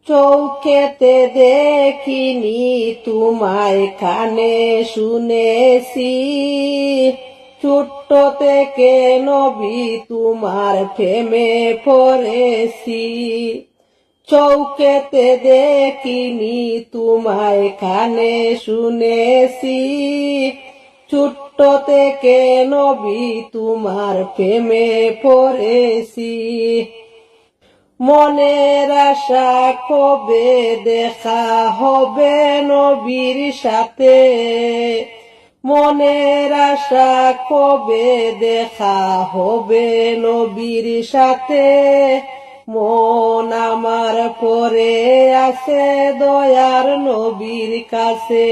চৌখেতে দেখিনি তোমায় কানে শুনেছি, ছোট্ট থেকে নবী তোমার প্রেমে পড়েছি। চৌখেতে দেখিনি তোমায় কানে শুনেছি, ছোট্ট থেকে নবী তোমার প্রেমে পড়েছি। মনের আশা কবে দেখা হবে নবীর সাথে, মনের আশা কবে দেখা হবে নবীর সাথে। মন আমার পড়ে আছে দয়ার নবীর কাছে,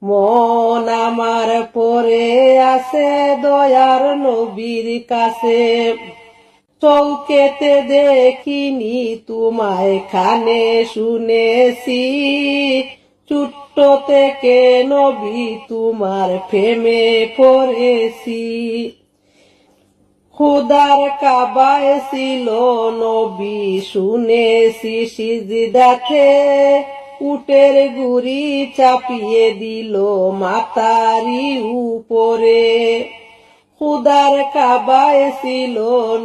মন আমার পড়ে আছে দয়ার নবীর কাছে। চৌখেতে দেখিনি তোমায় কানে শুনেছি, ছোট্ট থেকে নবী তোমার প্রেমে পড়েছি। খুদার কাবায় ছিল নবী শুনেছি সিজদাতে, উটের গুড়ি চাপিয়ে দিল মাতারি উপরে। খুদার কাবায় ছিল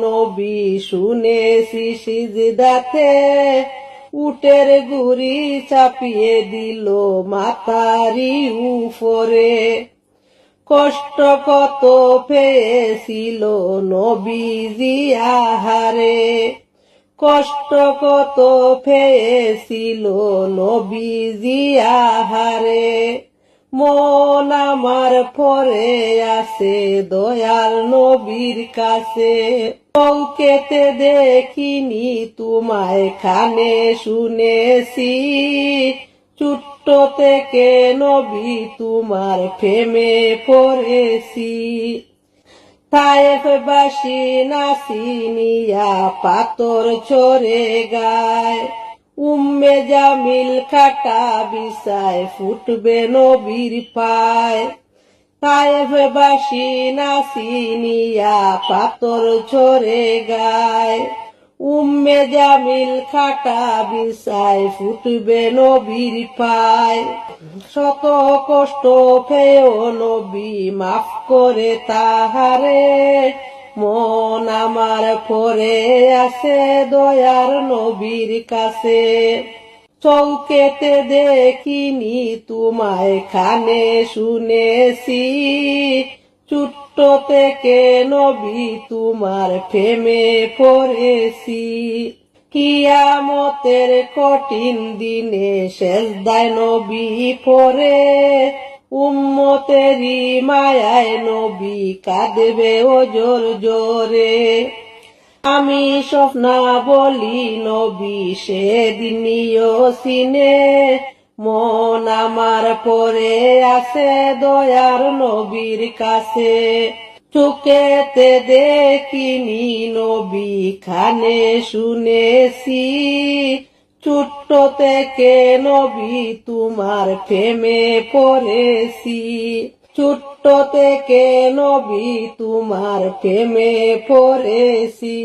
নবী শুনেছি সিজদাতে, উটের গুড়ি চাপিয়ে দিল মাতারি উপরে। কষ্ট কত পেয়েছিল নবীজি আহারে, কষ্ট কত পেয়েছিল নবীজি আহারে। মন আমার পড়ে আছে দয়াল নবীর কাছে, চৌখেতে দেখিনি তোমায় কানে শুনেছি, ছোট্ট থেকে নবী তোমার প্রেমে পড়েছি। তায়েফবাসী নাসিনিয়া পাথর চড়ে গায়, উম্মে জামিল কাটা বিছায় ফুটবে নবীর পায়। তায়েফবাসী নাসিনিয়া পাথর চড়ে গায়, উম্মে জামিল কাটা বিছায় ফুটবে নবীর পায়। শত কষ্ট পেয়েও নবী মাফ করে তাহারে, মন আমার পড়ে আছে দয়ার নবীর কাছে। চৌখেতে দেখিনি তোমায় কানে শুনেছি, ছোট্ট থেকে নবী তোমার প্রেমে পড়েছি। কিয়ামতের কঠিন দিনে সেজদায় নবী পড়ে, উম্মতেরি মায়ায় নবী কাঁদবে ওজর জোরে। আমি স্বপ্না বলি নবী সেদিনিও সিনে, মন আমার পড়ে আছে দয়ার নবীর কাছে। চোখেতে দেখিনি নবী কানে শুনেছি, ছোট্ট থেকে নবী তোমার প্রেমে পড়েছি, ছোট্ট থেকে নবী তোমার প্রেমে পড়েছি।